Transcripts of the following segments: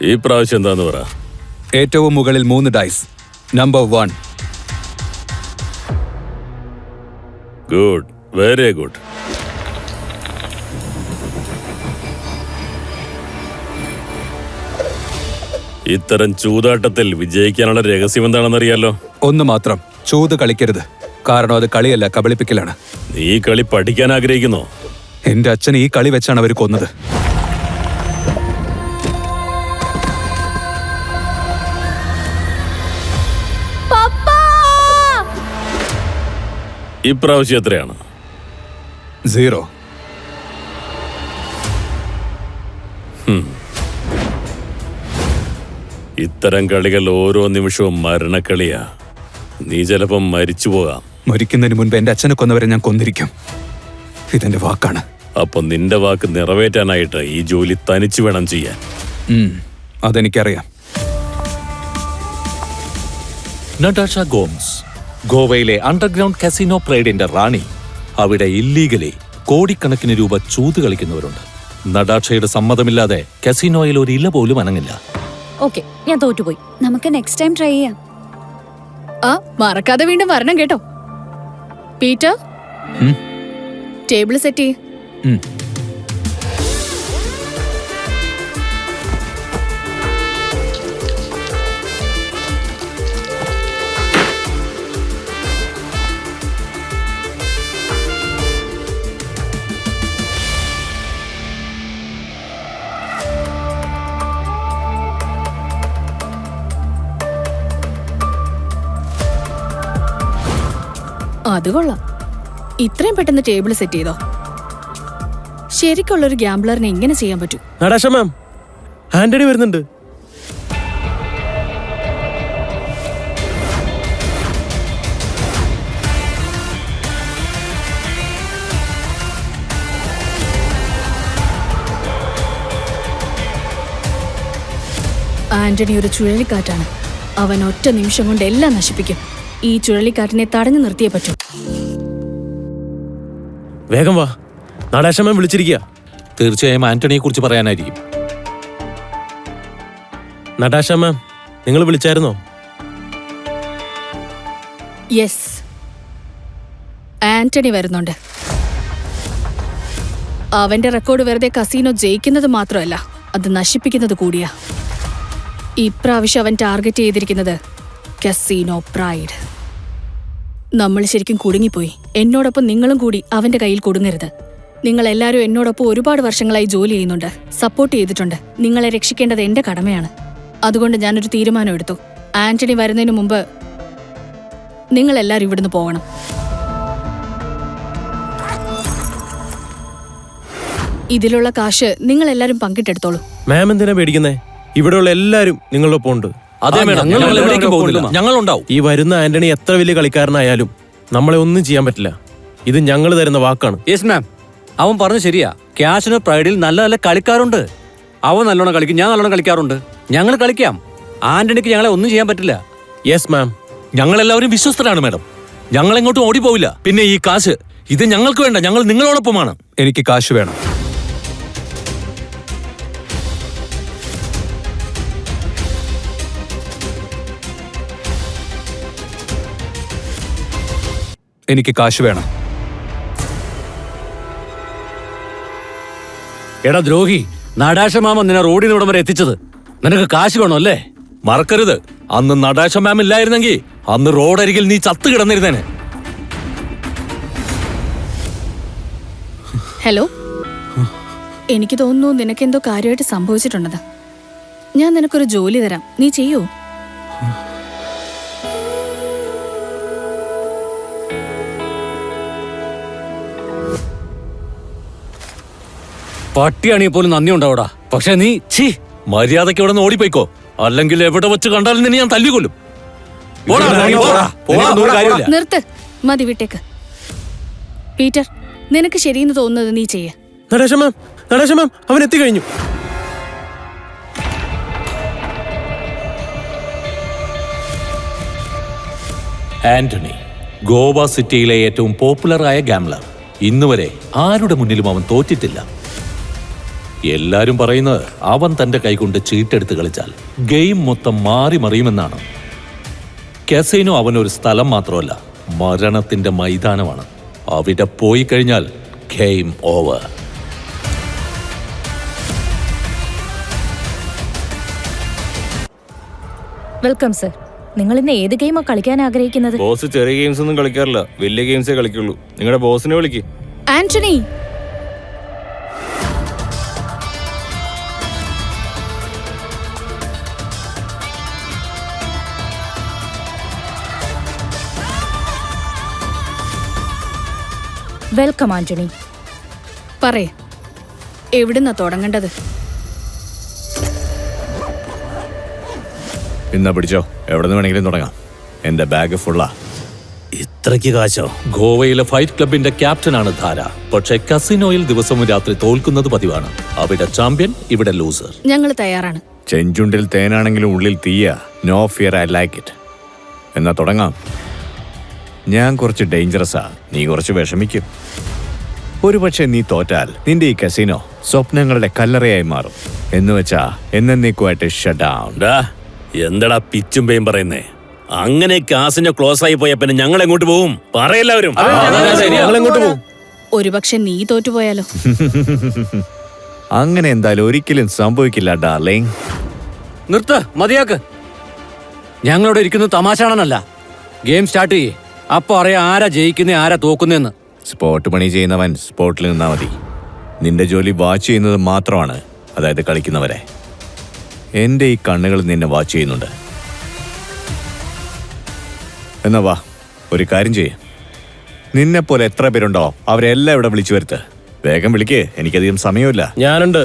ഈ പ്രാവശ്യം എന്താന്ന് പറ. ഏറ്റവും മുകളിൽ 3 dice. Number 1. Good, very good. ഇത്തരം ചൂതാട്ടത്തിൽ വിജയിക്കാനുള്ള രഹസ്യം എന്താണെന്നറിയാലോ? ഒന്ന് മാത്രം, ചൂത് കളിക്കരുത്. കാരണം അത് കളിയല്ല, കബളിപ്പിക്കലാണ്. നീ കളി പഠിക്കാൻ ആഗ്രഹിക്കുന്നോ? എന്റെ അച്ഛൻ ഈ കളി വെച്ചാണ് അവർ കൊന്നത്. ഇപ്രാവശ്യം എത്രയാണ്? 0. ഇത്തരം കളികൾ ഓരോ നിമിഷവും മരണക്കളിയാ. നീ ചിലപ്പം മരിച്ചു പോകാം. മരിക്കുന്നതിന് മുൻപ് എന്റെ അച്ഛനെ കൊന്നവരെ ഞാൻ കൊന്നിരിക്കും. ഇതെന്റെ വാക്കാണ്. അപ്പൊ നിന്റെ വാക്ക് നിറവേറ്റാനായിട്ട് ഈ ജോലി തനിച്ചു വേണം ചെയ്യാൻ. അതെനിക്കറിയാം. നടാഷ ഗോംസ്, ഗോവയിലെ അണ്ടർഗ്രൗണ്ട് കസിനോ പ്രൈഡിന്റെ റാണി. അവിടെ ഇല്ലീഗലി കോടിക്കണക്കിന് രൂപ ചൂത് കളിക്കുന്നവരുണ്ട്. നടാഷയുടെ സമ്മതമില്ലാതെ കസിനോയിൽ ഒരു ഇല പോലും അനങ്ങില്ല. ഓക്കേ, ഞാൻ തോറ്റുപോയി. നമുക്ക് നെക്സ്റ്റ് ടൈം ട്രൈ ചെയ്യാം. മറക്കാതെ വീണ്ടും വരണം കേട്ടോ. പീറ്റർ, ടേബിൾ സെറ്റ് ചെയ്യ്. അത് കൊള്ളാം. ഇത്രയും പെട്ടെന്ന് ടേബിൾ സെറ്റ് ചെയ്തോ? ശരിക്കുള്ളൊരു ഗ്യാംബ്ലറിനെ ഇങ്ങനെ ചെയ്യാൻ പറ്റൂ? നടാഷ മാം, ആന്റണി വരുന്നുണ്ട്. ആന്റണി ഒരു ചുഴലിക്കാറ്റാണ്. അവൻ ഒറ്റ നിമിഷം കൊണ്ട് എല്ലാം നശിപ്പിക്കും. ഈ ചുഴലിക്കാറ്റിനെ തടഞ്ഞു നിർത്തിയേ പറ്റൂ. വേഗം വാ, നടാഷ മാം വിളിച്ചിരിക്കുക. തീർച്ചയായും ആന്റണിയെ കുറിച്ച് പറയാനായിരിക്കും. നടാഷ മാം, നിങ്ങൾ വിളിച്ചായിരുന്നോ? യെസ്, ആന്റണി വരുന്നുണ്ട്. അവന്റെ റെക്കോർഡ് വെറുതെ കസീനോ ജയിക്കുന്നത് മാത്രമല്ല, അത് നശിപ്പിക്കുന്നത് കൂടിയാ. ഇപ്രാവശ്യം അവൻ ടാർഗറ്റ് ചെയ്തിരിക്കുന്നത് കസീനോ പ്രൈഡ്. നമ്മൾ ശരിക്കും കുടുങ്ങിപ്പോയി. എന്നോടൊപ്പം നിങ്ങളും കൂടി അവന്റെ കയ്യിൽ കൊടുങ്ങരുത്. നിങ്ങൾ എല്ലാവരും എന്നോടൊപ്പം ഒരുപാട് വർഷങ്ങളായി ജോലി ചെയ്യുന്നുണ്ട്, സപ്പോർട്ട് ചെയ്തിട്ടുണ്ട്. നിങ്ങളെ രക്ഷിക്കേണ്ടത് എന്റെ കടമയാണ്. അതുകൊണ്ട് ഞാനൊരു തീരുമാനം എടുത്തു. ആന്റണി വരുന്നതിന് മുമ്പ് നിങ്ങൾ എല്ലാവരും ഇവിടുന്ന് പോകണം. ഇതിലുള്ള കാശ് നിങ്ങൾ എല്ലാവരും പങ്കിട്ടെടുത്തോളൂ. മാം എന്തിനാ പേടിക്കുന്നേ? ഇവിടെയുള്ള എല്ലാരും നിങ്ങളൊപ്പം ഉണ്ട്. ഞങ്ങളുണ്ടാവും. ഈ വരുന്ന ആന്റണി എത്ര വലിയ കളിക്കാരനായാലും നമ്മളെ ഒന്നും ചെയ്യാൻ പറ്റില്ല. ഇത് ഞങ്ങൾ തരുന്ന വാക്കാണ്. യെസ് മാം, അവൻ പറഞ്ഞു ശരിയാ. കാസിനോ പ്രൈഡിൽ നല്ല നല്ല കളിക്കാരുണ്ട്. അവൻ നല്ലോണം കളിക്കും, ഞാൻ നല്ലോണം കളിക്കാറുണ്ട്. ഞങ്ങൾ കളിക്കാം. ആന്റണിക്ക് ഞങ്ങളെ ഒന്നും ചെയ്യാൻ പറ്റില്ല. യെസ് മാം, ഞങ്ങളെല്ലാവരും വിശ്വസ്തരാണ് മാഡം. ഞങ്ങൾ എങ്ങോട്ടും ഓടിപ്പോവില്ല. പിന്നെ ഈ കാശ്, ഇത് ഞങ്ങൾക്ക് വേണ്ട. ഞങ്ങൾ നിങ്ങളോടൊപ്പമാണ്. എനിക്ക് കാശ് വേണം. എനിക്ക് കാശ് വേണം. എടാ ദ്രോഹി, നടാഷ മാമ നിന്നെ റോഡിന് ഇവിടം വരെ എത്തിച്ചത്. നിനക്ക് കാശ് വേണോ അല്ലേ? മറക്കരുത്, അന്ന് നടാഷ മാം ഇല്ലായിരുന്നെങ്കിൽ അന്ന് റോഡരികിൽ നീ ചത്തു കിടന്നിരുന്നേനെ. ഹലോ, എനിക്ക് തോന്നുന്നു നിനക്കെന്തോ കാര്യമായിട്ട് സംഭവിച്ചിട്ടുണ്ടെന്ന്. ഞാൻ നിനക്കൊരു ജോലി തരാം, നീ ചെയ്യൂ. പട്ടിയാണെങ്കിൽ പോലും നന്ദി ഉണ്ടാവൂടാ. പക്ഷെ നീ മര്യാദയ്ക്ക് ഇവിടെ നിന്ന് ഓടിപ്പോയിക്കോ, അല്ലെങ്കിൽ എവിടെ വെച്ച് കണ്ടാലും നിന്നെ ഞാൻ തല്ലിക്കൊല്ലും. നിർത്ത്, മതി, വിട്ടേക്ക്. പീറ്റർ, നിനക്ക് ശരിയെന്ന് തോന്നുന്നത് നീ ചെയ്യ. നടാഷ മാം, അവൻ എത്തിക്കഴിഞ്ഞു. ആന്റണി, ഗോവ സിറ്റിയിലെ ഏറ്റവും പോപ്പുലറായ ഗാംബ്ലർ. ഇന്നുവരെ ആരുടെ മുന്നിലും അവൻ തോറ്റിട്ടില്ല. എല്ലാരും പറയുന്നത് അവൻ തന്റെ കൈകൊണ്ട് ചീട്ടെടുത്ത് കളിച്ചാൽ ഗെയിം മൊത്തം മാറി മറിയുമെന്നാണ്. കസിനോ അവനൊരു സ്ഥലം മാത്രമല്ല, മരണത്തിന്റെ മൈതാനമാണ്. അവിടെ പോയി കഴിഞ്ഞാൽ ഗെയിം ഓവർ. Welcome sir. നിങ്ങൾ ഇന്ന് ഏത് ഗെയിമാ കളിക്കാൻ ആഗ്രഹിക്കുന്നത്? ബോസ് ചെറിയ ഗെയിംസ് ഒന്നും കളിക്കാറില്ല, വലിയ ഗെയിംസേ കളിക്കുള്ളൂ. നിങ്ങളുടെ ബോസിനെ വിളിക്ക്. ആന്റണി, വെൽക്കം ആന്റണി. പറയ്, എവിടുന്നാ തുടങ്ങേണ്ടത്? ഇന്നാ പിടിച്ചോ, എവിടെ നിന്ന് വേണമെങ്കിലും തുടങ്ങാം. എന്റെ ബാഗ് ഫുള്ളാ. ഇത്രയ്ക്ക് കാശോ? ഗോവയിലെ ഫൈറ്റ് ക്ലബിന്റെ ക്യാപ്റ്റനാണ് ധാര. പക്ഷേ കസിനോയിൽ ദിവസവും രാത്രി തോൽക്കുന്നത് പതിവാണ്. അവിടെ ചാമ്പ്യൻ, ഇവിടെ ലൂസർ. ഞങ്ങൾ തയ്യാറാണ്. ചെഞ്ചുണ്ടിൽ തേനാണെങ്കിലും ഉള്ളിൽ തീയ. No fear, I like it. എന്നാ തുടങ്ങാം. ഞാൻ കുറച്ച് ഡേഞ്ചറസാ, നീ കുറച്ച് വിഷമിക്കും. ഒരുപക്ഷെ നീ തോറ്റാൽ നിന്റെ ഈ കസിനോ സ്വപ്നങ്ങളുടെ കല്ലറയായി മാറും. എന്നുവെച്ചാ എന്നേക്കുമായിട്ട് ഷട്ട് ഡൗൺ. എന്തടാ പിച്ചും പേയും പറയുന്നേ? അങ്ങനെ കാസിന്റെ ക്ലോസ് ആയി പോയ പിന്നെ ഞങ്ങൾ എങ്ങോട്ട് പോവും? പറയെല്ലാവരും. ഞങ്ങളെങ്ങോട്ട് പോകും? ഒരുപക്ഷെ നീ തോറ്റുപോയാലോ? അങ്ങനെ എന്തായാലും ഒരിക്കലും സംഭവിക്കില്ല ഡാർലിംഗ്. നിർത്ത്, മതിയാക്ക്. ഞങ്ങളിവിടെ ഇരിക്കുന്നത് തമാശ കാണാനല്ല. ഗെയിം സ്റ്റാർട്ട് ചെയ്യേ. അപ്പൊ അറിയാം ആരാ ജയിക്കുന്നേ ആരാ തോക്കുന്നേന്ന്. സ്പോട്ട് പണി ചെയ്യുന്നവൻ സ്പോട്ടിൽ നിന്നാ മതി. നിന്റെ ജോലി വാച്ച് ചെയ്യുന്നത് മാത്രമാണ്, അതായത് കളിക്കുന്നവരെ. എന്റെ ഈ കണ്ണുകൾ നിന്നെ വാച്ച് ചെയ്യുന്നുണ്ട്. എന്നാ വാ, ഒരു കാര്യം ചെയ്യേ. നിന്നെപ്പോലെ എത്ര പേരുണ്ടോ അവരെല്ലാം ഇവിടെ വിളിച്ചു വരുത്ത്. വേഗം വിളിക്കേ, എനിക്കധികം സമയമില്ല. ഞാനുണ്ട്.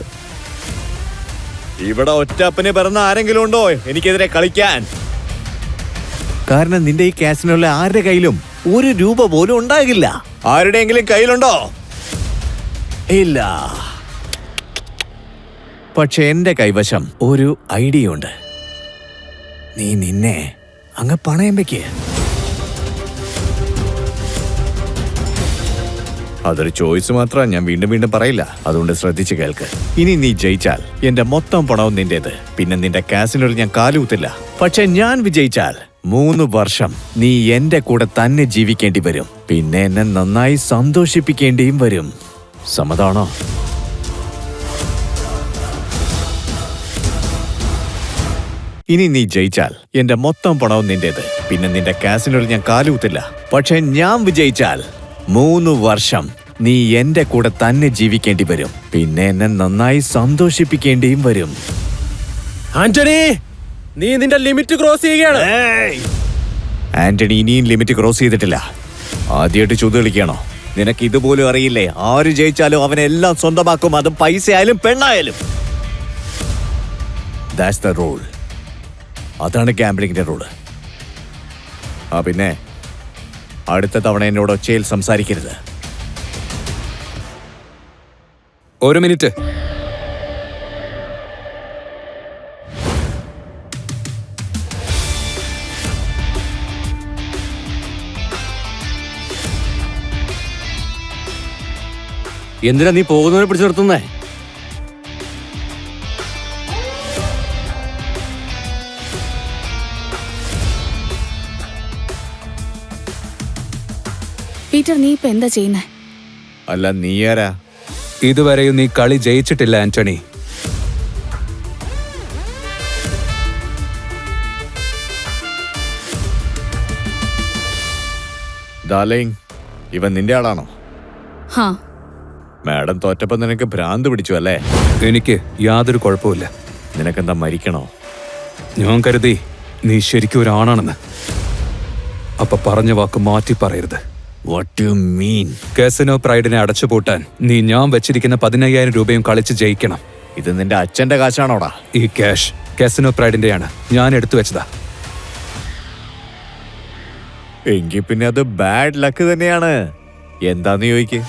ഇവിടെ ഒറ്റപ്പന് പിറന്ന ആരെങ്കിലും ഉണ്ടോ എനിക്കെതിരെ കളിക്കാൻ? കാരണം നിന്റെ ഈ കാസിനുള്ള ആരുടെ കയ്യിലും ₹1 പോലും ഉണ്ടാകില്ല. ആരുടെയെങ്കിലും കയ്യിലുണ്ടോ? ഇല്ല. പക്ഷെ എന്റെ കൈവശം ഒരു ഐഡിയ ഉണ്ട്. നീ നിന്നെ അങ്ങ് പണയം വെക്ക്. അതൊരു ചോയ്സ് മാത്രമാണ്, ഞാൻ വീണ്ടും വീണ്ടും പറയില്ല. അതുകൊണ്ട് ശ്രദ്ധിച്ച് കേൾക്ക്. ഇനി നീ ജയിച്ചാൽ എന്റെ മൊത്തം പണവും നിന്റേത്. പിന്നെ നിന്റെ കാസിനോട് ഞാൻ കാലുകുത്തില്ല. പക്ഷെ ഞാൻ വിജയിച്ചാൽ 3 വർഷം നീ എന്റെ കൂടെ തന്നെ ജീവിക്കേണ്ടി വരും. പിന്നെ എന്നെ നന്നായി സന്തോഷിപ്പിക്കേണ്ടിയും വരും. സമ്മതാണോ? ഇനി നീ ജയിച്ചാൽ എന്റെ മൊത്തം പണവും നിന്റേത്. പിന്നെ നിന്റെ കാസിനോട് ഞാൻ കാലുകുത്തില്ല. പക്ഷെ ഞാൻ വിജയിച്ചാൽ 3 വർഷം നീ എന്റെ കൂടെ തന്നെ ജീവിക്കേണ്ടി വരും. പിന്നെ എന്നെ നന്നായി സന്തോഷിപ്പിക്കേണ്ടിയും വരും. ആന്റണി, നീ നിന്റെ ലിമിറ്റ് ക്രോസ് ചെയ്യുകയാണ്. ആന്റണി ഇനിയും ലിമിറ്റ് ക്രോസ് ചെയ്തിട്ടില്ല. ആദ്യമായിട്ട് ചൂത് കളിക്കുകയാണോ? നിനക്ക് ഇതുപോലും അറിയില്ലേ? ആര് ജയിച്ചാലും അവനെല്ലാം സ്വന്തമാക്കും, അത് പൈസ ആയാലും പെണ്ണായാലും. That's the rule. അതാണ് ഗാംബ്ലിങ്ങിന്റെ റൂള്. പിന്നെ അടുത്ത തവണ എന്നോട് ഒച്ചയിൽ സംസാരിക്കരുത്. 1 മിനിറ്റ്. എന്തിനാ നീ പോകുന്നവനെ പിടിച്ചു നിർത്തുന്നേ? പീറ്റർ, നീ ഇപ്പൊ എന്താ ചെയ്യുന്നേ? അല്ല, നീ ആരാ? ഇതുവരെയും നീ കളി ജയിച്ചിട്ടില്ല ആന്റണി. ഡാർലിംഗ്, ഇവൻ നിന്റെ ആളാണോ? ഹാ. മാഡം തോറ്റപ്പോ നിനക്ക് ഭ്രാന്ത് പിടിച്ചു അല്ലേ? എനിക്ക് യാതൊരു കുഴപ്പമില്ല. നിനക്കെന്താ, മരിക്കണോ? ഞാൻ കരുതി നീ ശരിക്കും ഒരാണാണെന്ന്. അപ്പൊ പറഞ്ഞ വാക്ക് മാറ്റി പറയരുത്. What you mean? കാസിനോ പ്രൈഡിനെ അടച്ചുപൂട്ടാൻ നീ ഞാൻ വെച്ചിരിക്കുന്ന 15,000 രൂപയും കളിച്ച് ജയിക്കണം. ഇത് നിന്റെ അച്ഛന്റെ കാശാണോടാ? ഈ ക്യാഷ് കാസിനോ പ്രൈഡിന്റെയാണ്, ഞാൻ എടുത്തു വെച്ചതാ. എങ്കിൽ പിന്നെ അത് ബാഡ് ലക്ക് തന്നെയാണ്. എന്താന്ന് ചോദിക്ക്.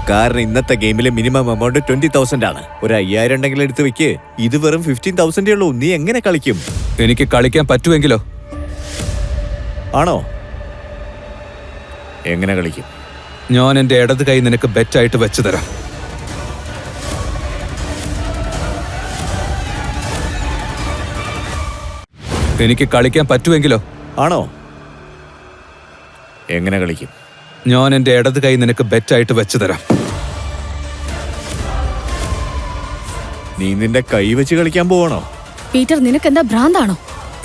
കാരണം ഇന്നത്തെ ഗെയിമിലെ മിനിമം എമൗണ്ട് 20,000 ആണ്. ഒരു 5,000 ഉണ്ടെങ്കിൽ എടുത്ത് വെക്ക്. ഇത് വെറും 15,000 ഉള്ളൂ. നീ എങ്ങനെ കളിക്കും? എനിക്ക് കളിക്കാൻ പറ്റുമെങ്കിലോ? ആണോ? എങ്ങനെ കളിക്കും? ഞാൻ എന്റെ ഇടത് കൈ നിനക്ക് ബെറ്റായിട്ട് വെച്ചു തരാം. എനിക്ക് കളിക്കാൻ പറ്റുമെങ്കിലോ? ആണോ? എങ്ങനെ കളിക്കും? ഞാൻ എന്റെ ഇടത് കൈ നിനക്ക് ബെറ്റായിട്ട് വെച്ചു തരാം. നീ നിന്റെ കൈ വെച്ച് കളിക്കാൻ പോവാണോ? പീറ്റർ, നിനക്കെന്താ ഭ്രാന്താണോ?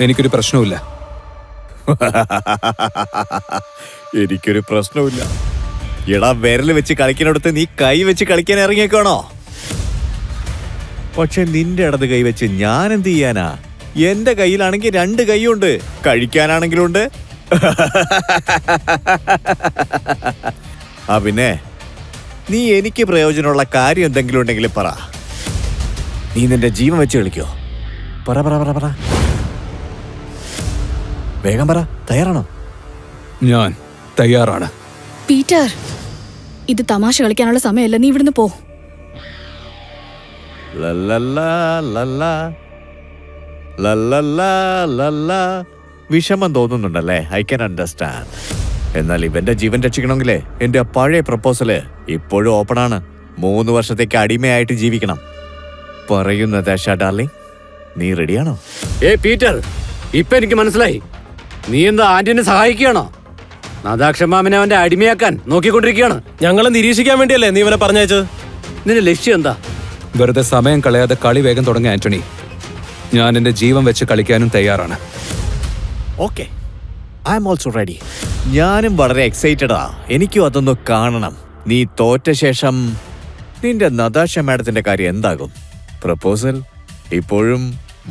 എനിക്കൊരു പ്രശ്നവുമില്ല. എനിക്കൊരു പ്രശ്നവുമില്ല. എടാ, വിരല് വെച്ച് കളിക്കുന്നിടത്ത് നീ കൈ വെച്ച് കളിക്കാൻ ഇറങ്ങിയേക്കാണോ? പക്ഷെ നിന്റെ ഇടത് കൈ വെച്ച് ഞാൻ എന്ത് ചെയ്യാനാ? എന്റെ കയ്യിലാണെങ്കിൽ 2 കൈയുണ്ട്, കഴിക്കാനാണെങ്കിലും ഉണ്ട്. ആ പിന്നെ, നീ എനിക്ക് പ്രയോജനമുള്ള കാര്യം എന്തെങ്കിലും ഉണ്ടെങ്കിൽ പറ. നീ നിന്റെ ജീവൻ വെച്ച് കളിക്കോ? പറ പറ പറ പറ, വേഗം പറ. തയ്യാറാണോ? ഞാൻ തയ്യാറാണ്. പീറ്റർ, ഇത് തമാശ കളിക്കാനുള്ള സമയമല്ല. നീ ഇവിടുന്ന് പോ. ലല്ലല്ലാ, ലല്ലാ, ലല്ലല്ലാ, ലല്ലാ. വിഷമം തോന്നുന്നുണ്ടല്ലേ? I can understand. എന്നാൽ ഇവന്റെ ജീവൻ രക്ഷിക്കണമെങ്കിലേ എന്റെ പഴയ പ്രപ്പോസല് ഇപ്പോഴും ഓപ്പണാണ്. 3 വർഷത്തേക്ക് അടിമയായിട്ട് ജീവിക്കണം. പറയൂ നതാഷ ഡാർലിംഗ്, നീ റെഡിയാണോ? പീറ്റർ, ഇപ്പൊ എനിക്ക് മനസ്സിലായി. നീ എന്താ ആന്റിനെ സഹായിക്കുകയാണോ? നദാക്ഷമാമിനെ അവന്റെ അടിമയാക്കാൻ നോക്കിക്കൊണ്ടിരിക്കുകയാണ്. ഞങ്ങളെ നിരീക്ഷിക്കാൻ വേണ്ടിയല്ലേ നീ ഇവനെ പറഞ്ഞയച്ചത്? നിന്റെ ലക്ഷ്യം എന്താ? വെറുതെ സമയം കളയാതെ കളി വേഗം തുടങ്ങി ആന്റണി. ഞാൻ എന്റെ ജീവൻ വെച്ച് കളിക്കാനും തയ്യാറാണ്. Okay, I am also ready. ഞാനും വളരെ എക്സൈറ്റഡാ. എനിക്കും അതൊന്ന് കാണണം. നീ തോറ്റ ശേഷം നിന്റെ നതാഷ മാഡത്തിന്റെ കാര്യം എന്താകും? പ്രപ്പോസൽ ഇപ്പോഴും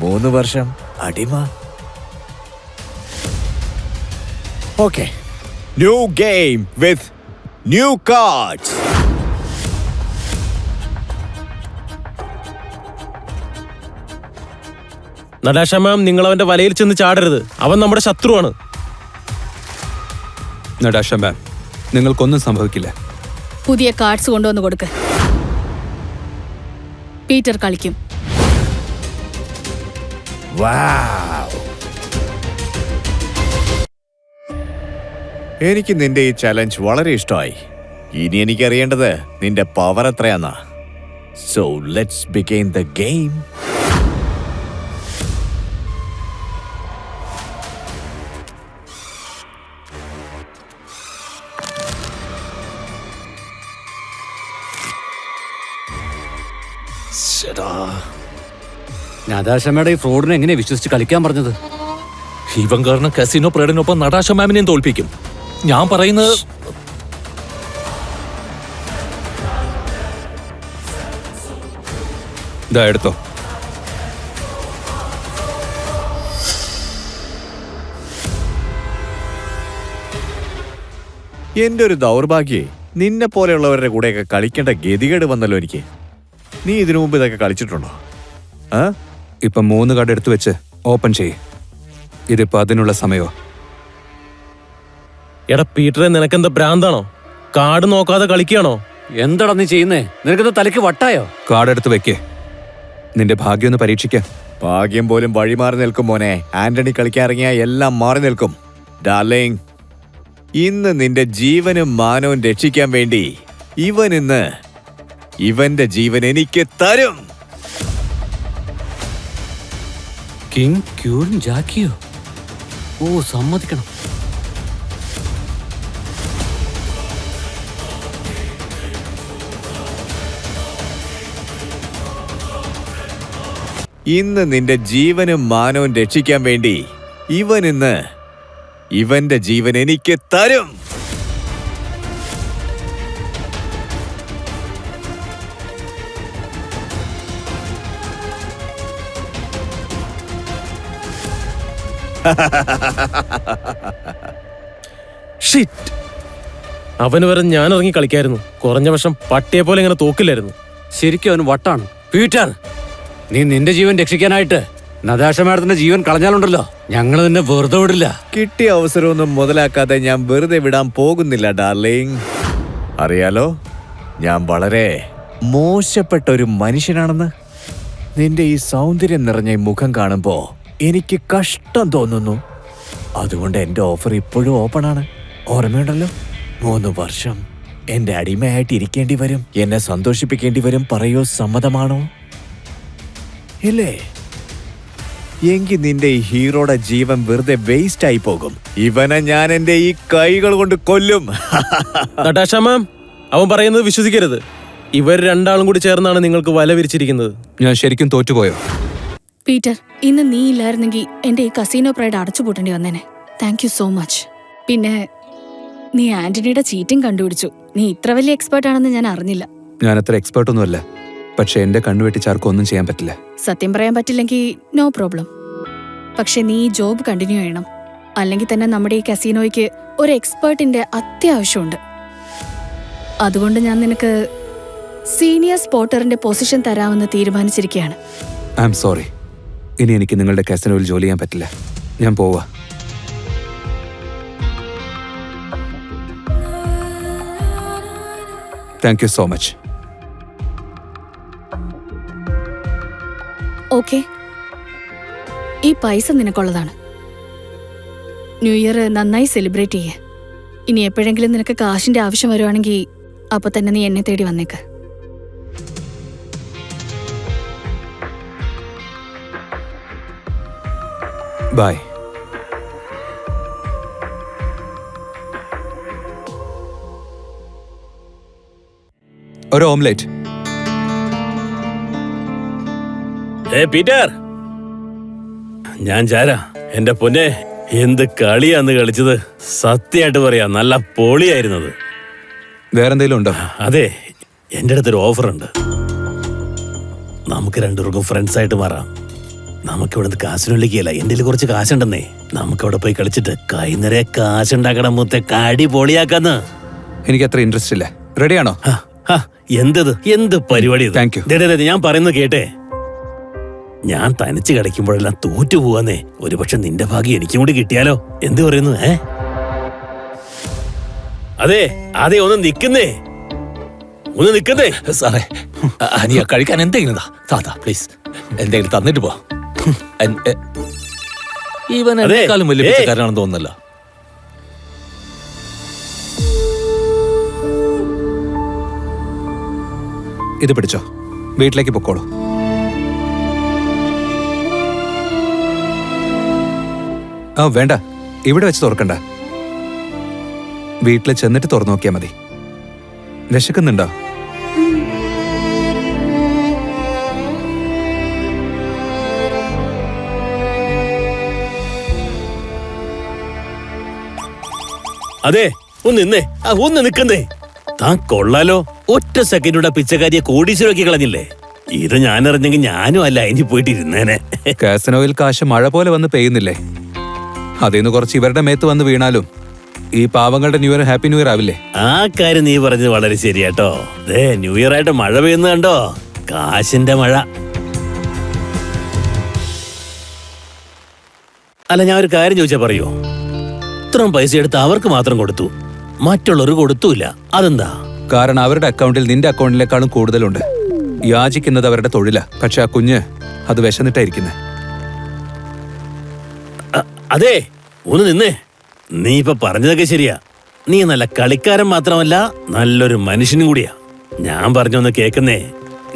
3 വർഷം അടിമ. Okay, new game with new cards. Natasha ma'am, നിങ്ങൾ അവന്റെ വലയിൽ ചെന്ന് ചാടരുത്. അവൻ നമ്മുടെ ശത്രുവാണ്. നടാഷ മാം, നിങ്ങൾക്കൊന്നും സംഭവിക്കില്ല. പുതിയ കാർഡ്സ് കൊണ്ടുവന്ന് കൊടുക്ക്. പീറ്റർ കളിക്കും. വാവ്, എനിക്ക് നിന്റെ ഈ ചലഞ്ച് വളരെ ഇഷ്ടമായി. ഇനി എനിക്കറിയേണ്ടത് നിന്റെ പവർ എത്രയാന്നാ. So let's begin the game. നദാശമ്മയുടെ ഈ ഫ്രോഡിനെ എങ്ങനെ വിശ്വസിച്ച് കളിക്കാൻ പറഞ്ഞത്? ഇവൻ കാരണം കസിനോ പ്രൈഡിനൊപ്പം നടാഷ മാമിനെയും തോൽപ്പിക്കും. ഞാൻ പറയുന്നത് ഇതാ എടുത്തോ. എന്റെ ഒരു ദൗർഭാഗ്യേ, നിന്നെ പോലെയുള്ളവരുടെ കൂടെയൊക്കെ കളിക്കേണ്ട ഗതികേട് വന്നല്ലോ എനിക്ക്. നീ ഇതിനു മുമ്പ് ഇതൊക്കെ കളിച്ചിട്ടുണ്ടോ? ഇപ്പൊ 3 കാർഡ് എടുത്തു വെച്ച് ഓപ്പൺ ചെയ്യ്. ഇതിപ്പോ അതിനുള്ള സമയമോ? എടാ പീറ്ററെ, നിനക്കെന്താ ഭ്രാന്താണോ? കാർഡ് നോക്കാതെ കളിക്കുകയാണോ? എന്താടാ നീ ചെയ്യുന്നേ? നിനക്കെന്താ തലയ്ക്ക് വട്ടായോ? കാർഡ് എടുത്ത് വെക്കേ. നിന്റെ ഭാഗ്യം ഒന്ന് പരീക്ഷിക്കാം. ഭാഗ്യം പോലും വഴി മാറി നിൽക്കും മോനെ. ആന്റണി കളിക്കാൻ ഇറങ്ങിയ എല്ലാം മാറി നിൽക്കും. ഡാർലിംഗ്, ഇന്ന് നിന്റെ ജീവനും മാനവും രക്ഷിക്കാൻ വേണ്ടി ഇവൻ ഇന്ന് ഇവന്റെ ജീവൻ എനിക്ക് തരും. King queen ജാക്കിയോ? ഓ, സമ്മതിക്കണം. ഇന്ന് നിന്റെ ജീവനും മാനവും രക്ഷിക്കാൻ വേണ്ടി ഇവൻ ഇന്ന് ഇവന്റെ ജീവൻ എനിക്ക് തരും. ഷിറ്റ്, അവന് വരെ ഞാൻ ഇറങ്ങി കളിക്കായിരുന്നു. കുറഞ്ഞ വർഷം പട്ടിയെ പോലെ ഇങ്ങനെ തോക്കില്ലായിരുന്നു. ശരിക്കും അവന് വട്ടാണ്. പീറ്റർ, നീ നിന്റെ ജീവൻ രക്ഷിക്കാനായിട്ട് നദാഷ മാഡത്തിന്റെ ജീവൻ കളഞ്ഞാലുണ്ടല്ലോ, ഞങ്ങൾ നിന്നെ വെറുതെ വിടില്ല. കിട്ടിയ അവസരമൊന്നും മുതലാക്കാതെ ഞാൻ വെറുതെ വിടാൻ പോകുന്നില്ല ഡാർലിംഗ്. അറിയാലോ, ഞാൻ വളരെ മോശപ്പെട്ട ഒരു മനുഷ്യനാണെന്ന്. നിന്റെ ഈ സൗന്ദര്യം നിറഞ്ഞ ഈ മുഖം കാണുമ്പോ എനിക്ക് കഷ്ടം തോന്നുന്നു. അതുകൊണ്ട് എന്റെ ഓഫർ ഇപ്പോഴും ഓപ്പണാണ്. ഓർമ്മയുണ്ടല്ലോ, 3 വർഷം എന്റെ അടിമയായിട്ട് ഇരിക്കേണ്ടി വരും. എന്നെ സന്തോഷിപ്പിക്കേണ്ടി വരും. പറയോ, സമ്മതമാണോ? ഇല്ലേ? എങ്കിൽ നിന്റെ ഈ ഹീറോയുടെ ജീവൻ വെറുതെ വേസ്റ്റ് ആയി പോകും. ഇവനെ ഞാൻ എന്റെ ഈ കൈകൾ കൊണ്ട് കൊല്ലും. നടാഷ മാം, അവൻ പറയുന്നത് വിശ്വസിക്കരുത്. ഇവർ രണ്ടാളും കൂടി ചേർന്നാണ് നിങ്ങൾക്ക് വല വിരിച്ചിരിക്കുന്നത്. ഞാൻ ശരിക്കും തോറ്റുപോയോ? പീറ്റർ, ഇന്ന് നീ ഇല്ലായിരുന്നെങ്കിൽ എന്റെ ഈ കസീനോ പ്രൈഡ് അടച്ചുപൂട്ടേണ്ടി വന്നേനെ. Thank you so much. പിന്നെ നീ ആന്റണിയുടെ ചീറ്റിംഗ് കണ്ടുപിടിച്ചു. നീ ഇത്ര വലിയ എക്സ്പേർട്ട് ആണെന്ന് ഞാൻ അറിഞ്ഞില്ല. ഞാൻ അത്ര എക്സ്പേർട്ടൊന്നുമല്ല, പക്ഷെ എന്റെ കണ്ണുവെട്ടിച്ചാർക്കും ഒന്നും ചെയ്യാൻ പറ്റില്ല. സത്യം പറയാൻ പറ്റില്ലെങ്കിൽ നോ പ്രോബ്ലം. പക്ഷെ നീ ഈ ജോബ് കണ്ടിന്യൂ ചെയ്യണം. അല്ലെങ്കിൽ തന്നെ നമ്മുടെ ഈ കസീനോയ്ക്ക് ഒരു എക്സ്പേർട്ടിന്റെ അത്യാവശ്യമുണ്ട്. അതുകൊണ്ട് ഞാൻ നിനക്ക് സീനിയർ സ്പോട്ടറിന്റെ പൊസിഷൻ തരാമെന്ന് തീരുമാനിച്ചിരിക്കുകയാണ്. I am sorry. ഇനി എനിക്ക് നിങ്ങളുടെ കാസിനോയിൽ ജോലി ചെയ്യാൻ പറ്റില്ല. ഞാൻ പോവാ. Thank you so much. Okay, ഈ പൈസ നിനക്കുള്ളതാണ്. ന്യൂ ഇയർ നന്നായി സെലിബ്രേറ്റ് ചെയ്യേ. ഇനി എപ്പോഴെങ്കിലും നിനക്ക് കാശിന്റെ ആവശ്യം വരുവാണെങ്കിൽ അപ്പൊ തന്നെ നീ എന്നെ തേടി വന്നേക്ക്. ബൈ. ഒരു ഓംലെറ്റ്. പീറ്റർ, ഞാൻ ചാര. എന്റെ പൊന്നെ, എന്ത് കളിയാന്ന് കളിച്ചത്. സത്യമായിട്ട് പറയാ, നല്ല പൊളിയായിരുന്നത്. വേറെന്തെങ്കിലും ഉണ്ടോ? അതെ, എന്റെ അടുത്തൊരു ഓഫർ ഉണ്ട്. നമുക്ക് രണ്ടുപേർക്കും ഫ്രണ്ട്സ് ആയിട്ട് മാറാം. നമുക്ക് ഇവിടുന്ന് കാശിനൊല്ലിക്കല്ല, എന്റെ കയ്യിൽ കുറച്ച് കാശുണ്ടെന്നേ. നമുക്ക് അവിടെ പോയി കളിച്ചിട്ട് കൈനിറയെ കാശുണ്ടാക്കണം. മുത്തെ കാടി പൊളിയാക്കാന്ന്. എനിക്ക് അത്ര ഇൻട്രസ്റ്റ് ഇല്ല. റെഡിയാണോ? എന്തത്, എന്ത് പരിപാടി ഇത്? Thank you. ഞാൻ പറയുന്നത് കേട്ടെ. ഞാൻ തനിച്ച് കളിക്കുമ്പോഴെല്ലാം തോറ്റു പോവാന്നേ. ഒരുപക്ഷെ നിന്റെ ഭാഗ്യം എനിക്കും കൂടി കിട്ടിയാലോ? എന്ത് പറയുന്നു? അതെ അതെ, ഒന്ന് നിക്കുന്നേ, ഒന്ന് നിക്കുന്നേ. സാറേ, അനിയ കഴിക്കാൻ എന്തെങ്കിലും താത്താ പ്ലീസ്, എന്തെങ്കിലും തന്നിട്ട് പോ. ഇവൻ എന്നെക്കാളും വലിയ പിച്ചക്കാരനാണെന്ന് തോന്നുന്നല്ലോ. ഇത് പിടിച്ചോ, വീട്ടിലേക്ക് പൊക്കോളൂ. ആ വേണ്ട, ഇവിടെ വെച്ച് തുറക്കണ്ട. വീട്ടിൽ ചെന്നിട്ട് തുറന്നു നോക്കിയാൽ മതി. വിശക്കുന്നുണ്ടോ? അതെ, ഒന്ന് നിന്നേ, ഒന്ന് നിക്കുന്നേ. താൻ കൊള്ളാലോ, ഒറ്റ സെക്കൻഡൂടെ പിച്ചക്കാരിയെ കോടീശ്വരക്കി കളഞ്ഞില്ലേ. ഇത് ഞാൻ അറിഞ്ഞെങ്കിൽ ഞാനും അല്ല ഇനി പോയിട്ട് ഇരുന്നേനെ. കാസിനോയിൽ കാശ് മഴ പോലെ വന്ന് പെയ്യുന്നില്ലേ? അതിന്ന് കുറച്ച് ഇവരുടെ മേത്ത് വന്ന് വീണാലും ഈ പാവങ്ങളുടെ new year happy new year ആവില്ലേ? ആ കാര്യം നീ പറഞ്ഞത് വളരെ ശരിയാട്ടോ. ദേ, ന്യൂ ഇയർ ആയിട്ട് മഴ പെയ്യുന്ന കണ്ടോ? കാശിന്റെ മഴ. അല്ല, ഞാൻ ഒരു കാര്യം ചോദിച്ചാ പറയൂ. ഇത്രയും പൈസ എടുത്ത് അവർക്ക് മാത്രം കൊടുത്തു, മറ്റുള്ളവർ കൊടുത്തൂല. അതെന്താ? കാരണം അവരുടെ അക്കൗണ്ടിൽ നിന്റെ അക്കൗണ്ടിലേക്കാളും കൂടുതലുണ്ട്. യാചിക്കുന്നത് അവരുടെ തൊഴിലാ. പക്ഷെ ആ കുഞ്ഞ് അത് വിശന്നിട്ടായിരിക്കുന്നത്. അതെ, ഒന്ന് നിന്നേ. നീ ഇപ്പൊ പറഞ്ഞതൊക്കെ ശരിയാ. നീ നല്ല കളിക്കാരൻ മാത്രമല്ല, നല്ലൊരു മനുഷ്യനും കൂടിയാ. ഞാൻ പറഞ്ഞൊന്ന് കേക്കുന്നേ.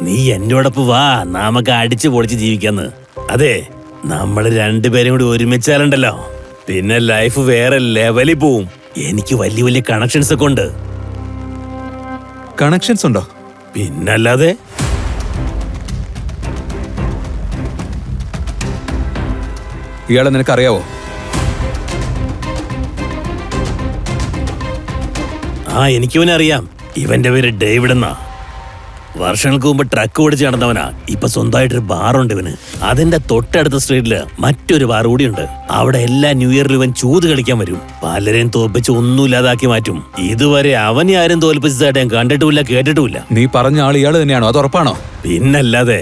നീ എന്നോടൊപ്പം വാ, നമുക്ക് അടിച്ചു പൊളിച്ച് ജീവിക്കാന്ന്. അതെ, നമ്മള് രണ്ടുപേരും കൂടി ഒരുമിച്ചാലുണ്ടല്ലോ, പിന്നെ ലൈഫ് വേറെ ലെവലിൽ പോവും. എനിക്ക് വലിയ വലിയ കണക്ഷൻസ് ഒക്കെ ഉണ്ട്. കണക്ഷൻസ് ഉണ്ടോ? പിന്നല്ലാതെ. ഇയാളെ നിനക്കറിയാവോ? എനിക്കിവനെ അറിയാം. ഇവന്റെ പേര് ഡേവിഡ് എന്നാ. വർഷങ്ങൾക്ക് മുമ്പ് ട്രക്ക് ഓടിച്ച് നടന്നവനാ. ഇപ്പൊ സ്വന്തമായിട്ടൊരു ബാറുണ്ട് ഇവന്. അതിന്റെ തൊട്ടടുത്ത സ്ട്രീറ്റില് മറ്റൊരു ബാർ കൂടിയുണ്ട്. അവിടെ എല്ലാ ന്യൂ ഇയറിലും ഇവൻ ചൂത് കളിക്കാൻ വരും. പലരെയും തോൽപ്പിച്ച് ഒന്നുമില്ലാതാക്കി മാറ്റും. ഇതുവരെ അവനെ ആരും തോൽപ്പിച്ചതായിട്ട് ഞാൻ കണ്ടിട്ടുമില്ല, കേട്ടിട്ടുമില്ല. നീ പറഞ്ഞ ആൾ ഇയാള് തന്നെയാണോ? അത് ഉറപ്പാണോ? പിന്നല്ലാതെ.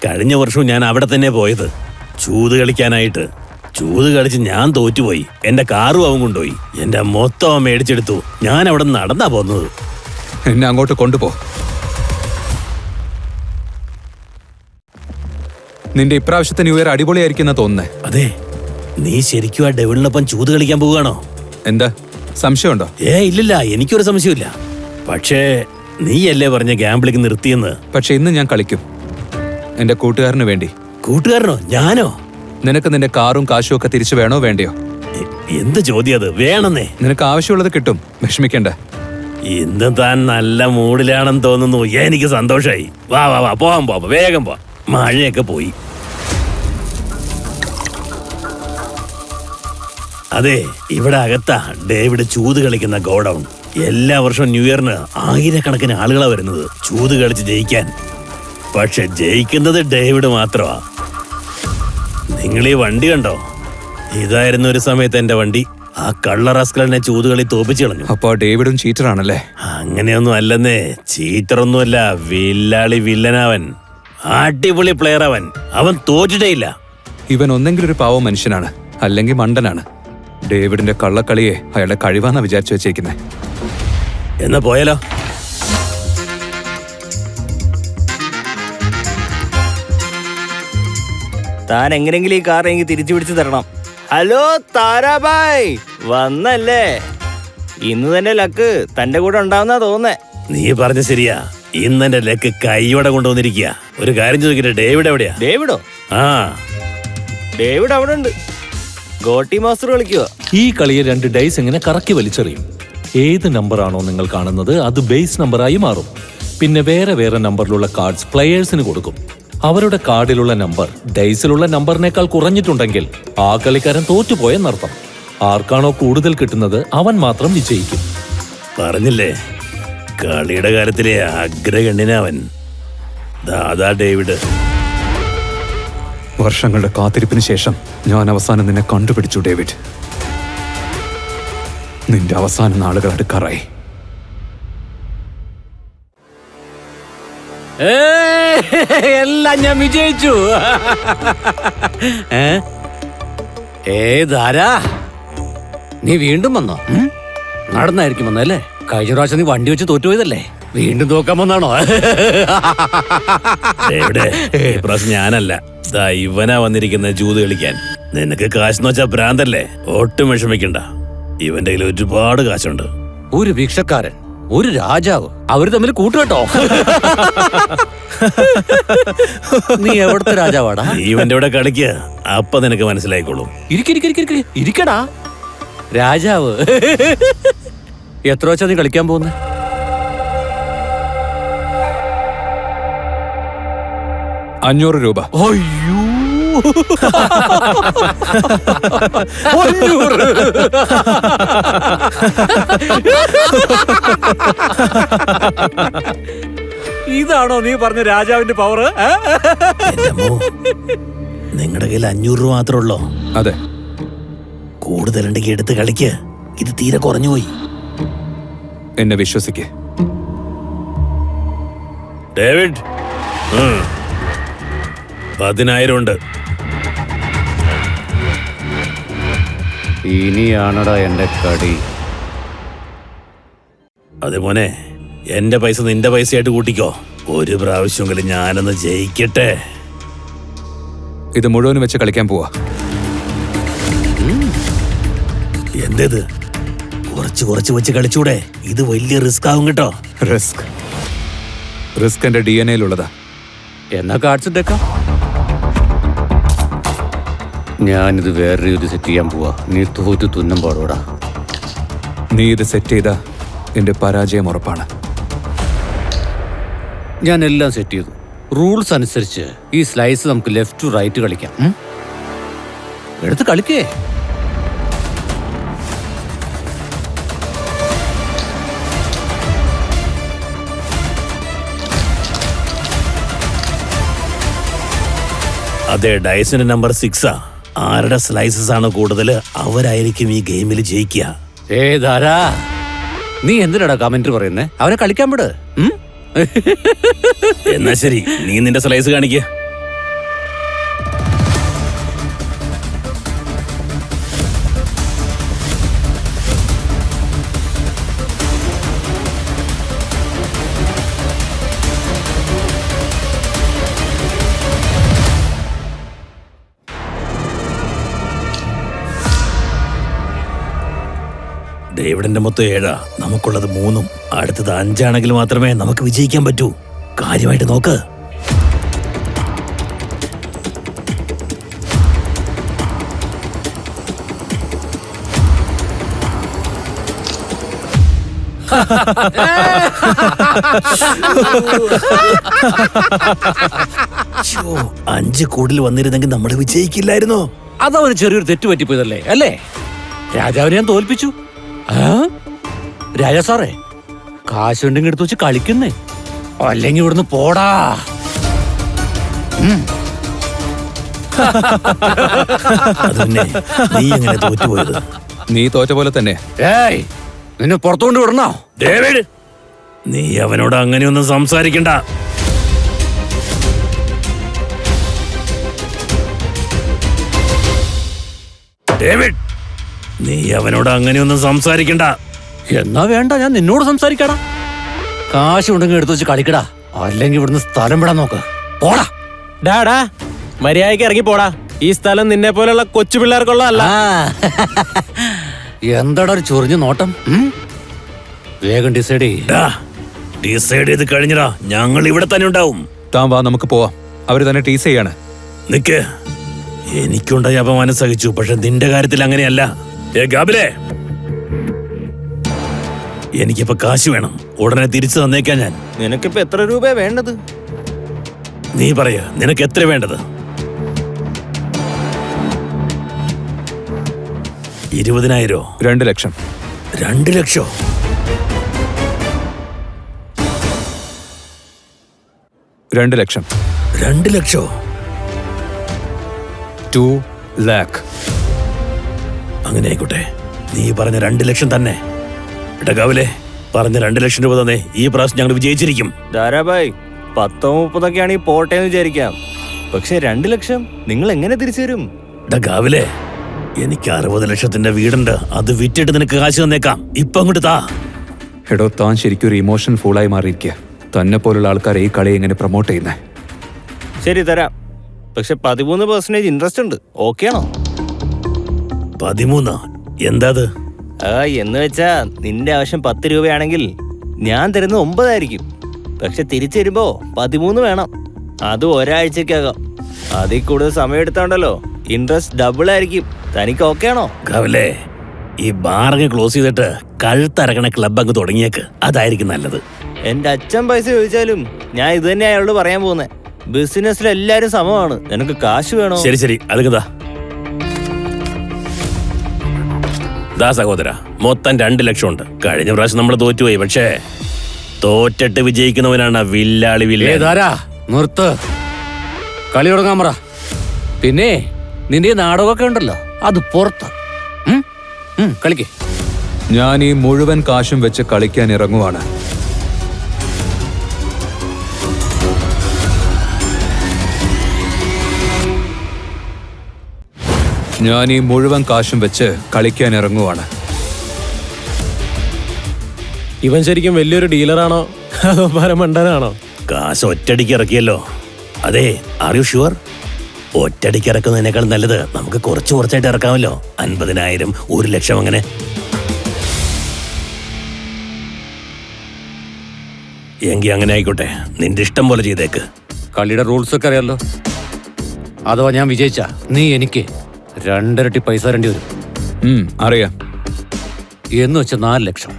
കഴിഞ്ഞ വർഷവും ഞാൻ അവിടെ തന്നെ പോയത് ചൂത് കളിക്കാനായിട്ട്. ചൂത് കളിച്ച് ഞാൻ തോറ്റുപോയി. എന്റെ കാറും അവൻ കൊണ്ടുപോയി. എന്റെ മൊത്തം അവൻ മേടിച്ചെടുത്തു. ഞാൻ അവിടെ നടന്നാ പോന്നത്. എന്നെ അങ്ങോട്ട് കൊണ്ടുപോ. നിന്റെ ഇപ്രാവശ്യത്തെ ന്യൂ ഇയർ അടിപൊളിയായിരിക്കുന്ന തോന്നുന്നേ. അതെ, നീ ശരിക്കും ആ ഡെവിളിനൊപ്പം ചൂത് കളിക്കാൻ പോവുകയാണോ? എന്താ, സംശയമുണ്ടോ? ഇല്ലില്ല, എനിക്കൊരു സംശയമില്ല. പക്ഷേ നീയല്ലേ പറഞ്ഞ ഗാംബ്ലിംഗ് നിർത്തിയെന്ന്. പക്ഷെ ഇന്ന് ഞാൻ കളിക്കും, എന്റെ കൂട്ടുകാരന് വേണ്ടി. കൂട്ടുകാരനോ? ഞാനോ? നിനക്ക് നിന്റെ കാറും കാശും ഒക്കെ തിരിച്ചു വേണോ വേണ്ടയോ? എന്ത് ചോദ്യം അത്? വേണമെന്നേ. നിനക്ക് ആവശ്യമുള്ളത് കിട്ടും, വിഷമിക്കണ്ട. ഇന്ന് താൻ നല്ല മൂഡിലാണെന്ന് തോന്നുന്നു. എനിക്ക് സന്തോഷായി. വാ വാ വാ, പോവാം, വേഗം പോ. മഴയൊക്കെ പോയി. അതെ, ഇവിടെ അകത്താ ഡേവിഡ് ചൂത് കളിക്കുന്ന ഗോഡൌൺ. എല്ലാ വർഷവും ന്യൂ ഇയറിന് ആയിരക്കണക്കിന് ആളുകളാ വരുന്നത് ചൂത് കളിച്ച് ജയിക്കാൻ. പക്ഷെ ജയിക്കുന്നത് ഡേവിഡ് മാത്രമാ. നിങ്ങൾ ഈ വണ്ടി കണ്ടോ? ഇതായിരുന്നു ഒരു സമയത്ത് എന്റെ വണ്ടി. ആ കള്ള റാസ്കലിനെ ചൂതുകളി തോപ്പിച്ചു കളഞ്ഞു. അപ്പൊ ഡേവിഡും ചീറ്ററാണല്ലേ? അങ്ങനെയൊന്നും അല്ലെന്നേ, ചീറ്ററൊന്നുമല്ല. വില്ലാളി വില്ലനവൻ, അടിപൊളി പ്ലെയർ അവൻ. അവൻ തോറ്റിട്ടേ ഇല്ല. ഇവൻ ഒന്നെങ്കിലും ഒരു പാവം മനുഷ്യനാണ്, അല്ലെങ്കിൽ മണ്ടനാണ്. ഡേവിഡിന്റെ കള്ളക്കളിയെ അയാളുടെ കഴിവാന്നാ വിചാരിച്ചു വെച്ചേക്കുന്നേ. എന്നാ പോയാലോ? താൻ എങ്ങനെങ്കിലും ഈ കാർ എനിക്ക് തിരിച്ചു പിടിച്ചു തരണം. ഹലോ താരാബായ്, വന്നല്ലേ? ഇന്ന് തന്നെ ലക്ക് തന്റെ കൂടെ ഉണ്ടാവുന്ന തോന്നേ. നീ പറഞ്ഞ ശരിയാ. ഇന്ന് എന്റെ ലക്ക് കൈയോടെ കൊണ്ടുവന്നിരിക്കുക. ഒരു കാര്യം ചോദിക്കട്ടെ, ഡേവിഡ് എവിടെയാ? ഡേവിഡോ? ആ, ഡേവിഡ് അവിടെ ഉണ്ട്. ഗോട്ടി മാസ്റ്റർ കളിക്കുക. ഈ കളിയെ 2 ഡൈസ് എങ്ങനെ കറക്കി വലിച്ചെറിയും. ഏത് നമ്പറാണോ നിങ്ങൾ കാണുന്നത് അത് ബേസ് നമ്പറായി മാറും. പിന്നെ വേറെ വേറെ നമ്പറിലുള്ള കാർഡ്സ് പ്ലെയേഴ്സിന് കൊടുക്കും. അവരുടെ കാർഡിലുള്ള നമ്പർ ഡൈസിലുള്ള നമ്പറിനേക്കാൾ കുറഞ്ഞിട്ടുണ്ടെങ്കിൽ ആ കളിക്കാരൻ തോറ്റുപോയെന്നർത്ഥം. ആർക്കാണോ കൂടുതൽ കിട്ടുന്നത് അവൻ മാത്രം വിജയിക്കും. പറഞ്ഞില്ലേ, കളിയുടെ കാര്യത്തിലെ അഗ്രഗണ്യനവൻ. ദാദാ ഡേവിഡ്. വർഷങ്ങളുടെ കാത്തിരിപ്പിന് ശേഷം ഞാൻ അവസാനം നിന്നെ കണ്ടുപിടിച്ചു ഡേവിഡ്. നിന്റെ അവസാന നാളുകൾ അടുക്കാറായി. എല്ലാം ഞാൻ വിജയിച്ചു. ധാരാ, നീ വീണ്ടും വന്നോ? നടന്നായിരിക്കും വന്നല്ലേ? കഴിഞ്ഞ പ്രാവശ്യം നീ വണ്ടി വെച്ച് തോറ്റുപോയതല്ലേ? വീണ്ടും തോക്കാൻ വന്നാണോ? ഡേവിഡ്, ഈ പ്രാവശ്യം ഞാനല്ല, ദാ ഇവനാ വന്നിരിക്കുന്ന ചൂത് കളിക്കാൻ. നിനക്ക് കാശെന്ന് വെച്ചാ ഭ്രാന്തല്ലേ? ഒട്ടും വിഷമിക്കണ്ട. ഇവന്റെ കയ്യിൽ ഒരുപാട് കാശുണ്ട്. ഒരു ഭിക്ഷക്കാരൻ, ഒരു രാജാവ്, അവര് തമ്മിൽ കൂട്ടുകെട്ടോ? നീ എവിടുത്തെ രാജാവാടാ? നീ ഇവന്റെ കൂടെ കളിക്കുക, അപ്പൊ നിനക്ക് മനസ്സിലായിക്കോളും. ഇരിക്കടാ രാജാവ്. എത്ര വെച്ചാ നീ കളിക്കാൻ പോകുന്നത്? $500. അയ്യോ, 500. ഇതാണോ നീ പറഞ്ഞ രാജാവിന്റെ പവർ? നിങ്ങളുടെ കയ്യിൽ 500 രൂപ മാത്രമേ ഉള്ളോ? അതെ. കൂടുതലുണ്ടെങ്കിൽ എടുത്ത് കളിക്ക്. ഇത് തീരെ കുറഞ്ഞുപോയി. എന്നെ വിശ്വസിക്ക് ഡേവിഡ്. 10,000 ഉണ്ട്. ഇനിയാണടാ എന്റെ കടി. അതെ മോനെ, എന്റെ പൈസ നിന്റെ പൈസയായിട്ട് കൂട്ടിക്കോ. ഒരു പ്രാവശ്യമെങ്കിലും ഞാനൊന്ന് ജയിക്കട്ടെ. ഇത് മുഴുവനും വെച്ച് കളിക്കാൻ പോവാ. എന്തേത്? കുറച്ച് വെച്ച് കളിച്ചൂടെ? ഇത് വലിയ റിസ്ക് ആവും കേട്ടോ. റിസ്ക് എന്റെ DNA യിലുള്ളതാ. എന്നാ കാർഡ്സ് ഇട്ടേക്കാം. ഞാനിത് വേറെ രീതി സെറ്റ് ചെയ്യാൻ പോവാ. നീ തോറ്റു തുന്നം പാടോടാ. നീ ഇത് സെറ്റ് ചെയ്താ എന്റെ പരാജയം ഉറപ്പാണ്. ഞാൻ എല്ലാം സെറ്റ് ചെയ്തു. റൂൾസ് അനുസരിച്ച് ഈ സ്ലൈസ് നമുക്ക് ലെഫ്റ്റ് ടു റൈറ്റ് കളിക്കാം. എടുത്ത് കളിക്കേ. അതെ, ഡൈസിന്റെ നമ്പർ 6 ആ. ആരുടെ സ്ലൈസസ് ആണ് കൂടുതൽ അവരായിരിക്കും ഈ ഗെയിമിൽ ജയിക്കുക. ധാരാ, നീ എന്തിനാടാ കമന്റ് പറയുന്നേ? അവനെ കളിക്കാൻ വിട്. എന്നാ ശരി, നീ നിന്റെ സ്ലൈസ് കാണിക്ക. ഡേവിഡിന്റെ മൊത്തം 7, നമുക്കുള്ളത് 3. അടുത്തത് 5 ആണെങ്കിൽ മാത്രമേ നമുക്ക് വിജയിക്കാൻ പറ്റൂ. കാര്യമായിട്ട് നോക്ക്. ശ്ശോ, 5 കോടിയിൽ വന്നിരുന്നെങ്കിൽ നമ്മൾ വിജയിക്കില്ലായിരുന്നോ? അതവന് ചെറിയൊരു തെറ്റ് പറ്റിപ്പോയതല്ലേ അല്ലേ? രാജാവിനെ ഞാൻ തോൽപ്പിച്ചു. രാജാ സാറേ, കാശുണ്ടെങ്കിൽ എടുത്ത് വെച്ച് കളിക്കുന്നേ, അല്ലെങ്കിൽ ഇവിടുന്ന് പോടാ. അതന്നെ നീ എങ്ങനെ തോറ്റുപോയത്? നീ തോറ്റ പോലെ തന്നെ. ഏയ്, നിന്നെ പുറത്തുകൊണ്ട് വിടണോ? ഡേവിഡ്, നീ അവനോട് അങ്ങനെയൊന്നും സംസാരിക്കണ്ട. ഡേവിഡ്, നീ അവനോട് അങ്ങനെയൊന്നും സംസാരിക്കണ്ട. എന്നാ വേണ്ട, ഞാൻ നിന്നോട് സംസാരിക്കടാ. കാശുണ്ടെങ്കിൽ എടുത്ത് വെച്ച് കളിക്കടാ, അല്ലെങ്കിൽ ഇവിടുന്ന് സ്ഥലം വിടാൻ നോക്ക്. പോടാ. ഡാടാ, മര്യാദയ്ക്ക് ഇറങ്ങി പോടാ. ഈ സ്ഥലം നിന്നെ പോലെയുള്ള കൊച്ചു പിള്ളേർക്കുള്ളതല്ല. എന്താടാ ഒരു ചൊറിഞ്ഞ നോട്ടം? വേഗം ഡിസൈഡ് ചെയ്യ്. ഡിസൈഡ് ചെയ്ത് കഴിഞ്ഞടാ, ഞങ്ങൾ ഇവിടെ തന്നെ ഉണ്ടാവും. താൻ വാ, നമുക്ക് പോവാം. അവര് തന്നെ ടീസ് ചെയ്യാണ്. നിക്ക്, എനിക്കുണ്ടായ അപമാനം സഹിച്ചു, പക്ഷെ നിന്റെ കാര്യത്തിൽ അങ്ങനെയല്ല. ഗാബിലേ, എനിക്കിപ്പോ കാശ് വേണം, ഉടനെ തിരിച്ചു തന്നേക്കാൻ ഞാൻ. നിനക്കിപ്പോ എത്ര രൂപയാ വേണ്ടത്? നീ പറയ, നിനക്ക് എത്ര വേണ്ടത്? 20,000? 2 ലക്ഷം. 2 ലക്ഷോ? 2 ലക്ഷം. 2 ലക്ഷോ? 2 lakh. അങ്ങനെ ആയിക്കോട്ടെ, നീ പറഞ്ഞ 2 ലക്ഷം തന്നെ. ഗാബിലെ, പറഞ്ഞ 2 ലക്ഷം രൂപ തന്നെ. ഈ പ്രാവശ്യം ഞങ്ങൾ വിജയിച്ചിരിക്കും. ധാരാഭായ്, 10-30 ആണെങ്കിൽ പോട്ടെ എന്ന് വിചാരിക്കാം. പക്ഷെ 2 ലക്ഷം നിങ്ങൾ എങ്ങനെ തിരിച്ചു തരും? ഗാബിലെ, എനിക്ക് 60 ലക്ഷത്തിന്റെ വീടുണ്ട്, അത് വിറ്റിട്ട് നിനക്ക് കാശ് തന്നേക്കാം. ഇപ്പൊ അങ്ങോട്ട് താ. എടോ, താൻ ശരിക്കും ഒരു ഇമോഷൻ ഫൂളായി മാറിയിരിക്കുക. തന്നെ പോലുള്ള ആൾക്കാരെ ഈ കളി എങ്ങനെ പ്രൊമോട്ട് ചെയ്യുന്നേ? ശരി, തരാം. പക്ഷെ 13% ഇൻട്രസ്റ്റ് ഉണ്ട്. ഓക്കെ ആണോ? 13? എന്താ അത്? എന്ന് വെച്ചാ നിന്റെ ആവശ്യം 10 രൂപയാണെങ്കിൽ ഞാൻ തരുന്നത് 9 ആയിരിക്കും. പക്ഷെ തിരിച്ചു തരുമ്പോ 13 വേണം. അത് ഒരാഴ്ചക്കകം. അതിൽ കൂടുതൽ സമയം എടുത്തോണ്ടല്ലോ ഇൻട്രസ്റ്റ് ഡബിൾ ആയിരിക്കും. തനിക്ക് ഓക്കെ ആണോ? ഗാബിലെ, ഈ ബാറങ്ങ് ക്ലോസ് ചെയ്തിട്ട് കഴുത്തറക്കണ ക്ലബ് അങ്ങ് തുടങ്ങിയേക്ക്. അതായിരിക്കും നല്ലത്. എന്റെ അച്ഛൻ പൈസ ചോദിച്ചാലും ഞാൻ ഇത് തന്നെ അയാളോട് പറയാൻ പോകുന്നത്. ബിസിനസ്സിൽ എല്ലാരും സമമാണ്. നിനക്ക് കാശ് വേണോ? ശരി ശരി, അതൊക്കെ ദാ സഹോദര, മൊത്തം 2 ലക്ഷം ഉണ്ട്. കഴിഞ്ഞ പ്രാവശ്യം നമ്മൾ തോറ്റുപോയി, പക്ഷേ തോറ്റിട്ട് വിജയിക്കുന്നവനാണ് വില്ലാളി വില്ല. നിർത്ത്, കളി തുടങ്ങാൻ പറ. പിന്നെ നിന്റെ ഈ നാടകമൊക്കെ ഉണ്ടല്ലോ, അത് പുറത്ത്. കളിക്കേ. ഞാൻ ഈ മുഴുവൻ കാശും വെച്ച് കളിക്കാൻ ഇറങ്ങുവാണ്. ഞാൻ ഈ മുഴുവൻ കാശും വെച്ച് കളിക്കാൻ ഇറങ്ങുവാണ്. ഇവൻ ശരിക്കും വലിയൊരു ഡീലറാണോ അതോ പരമണ്ടനാണോ? കാശ് ഒറ്റടിക്ക് ഇറക്കിയല്ലോ. അതെ, ആർ യു ഷുവർ? ഒറ്റടിക്ക് ഇറക്കുന്നതിനേക്കാൾ നല്ലത് നമുക്ക് കുറച്ചായിട്ട് ഇറക്കാമല്ലോ. 50,000, 1 ലക്ഷം, അങ്ങനെ. എങ്കി അങ്ങനെ ആയിക്കോട്ടെ, നിന്റെ ഇഷ്ടം പോലെ ചെയ്തേക്ക്. കളിയുടെ റൂൾസ് ഒക്കെ അറിയാലോ. അഥവാ ഞാൻ വിജയിച്ച നീ എനിക്ക് 2 ഇരട്ടി പൈസ തരേണ്ടി വരും. അറിയാം. എന്ന് വെച്ച 4 ലക്ഷം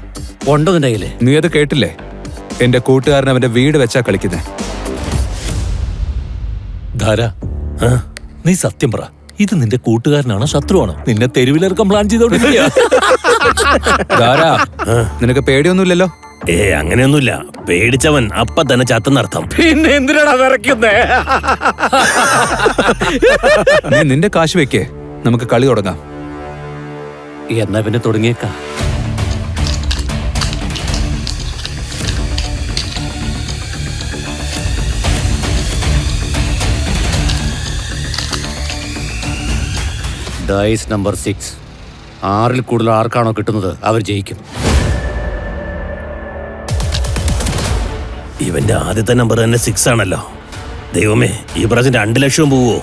ഉണ്ടോ നിന്റെ കയ്യില്? നീ അത് കേട്ടില്ലേ? എന്റെ കൂട്ടുകാരൻ അവന്റെ വീട് വെച്ചാ കളിക്കുന്നേ. ധാര, നീ സത്യം പറ, ഇത് നിന്റെ കൂട്ടുകാരനാണോ ശത്രുവാണോ? നിന്നെ തെരുവിലിറക്കാൻ പ്ലാൻ ചെയ്തോണ്ടിരിക്കുക. നിനക്ക് പേടിയൊന്നുമില്ലല്ലോ? അങ്ങനെയൊന്നുമില്ല. പേടിച്ചവൻ അപ്പ തന്നെ ചത്തെന്നർത്ഥം. പിന്നെ എന്തിനാണ് വിറയ്ക്കുന്നേ? നീ നിന്റെ കാശ് വെക്കേ, നമുക്ക് കളി തുടങ്ങാം. എന്നാ പിന്നെ തുടങ്ങിയേക്കാം. Dyes number 6. 6-ൽ കൂടുതൽ ആർക്കാണോ കിട്ടുന്നത് അവർ ജയിക്കും. ഇവന്റെ ആദ്യത്തെ നമ്പർ തന്നെ 6 ആണല്ലോ. ദൈവമേ, ഈ പ്രാവശ്യം 2 ലക്ഷം പോവോ?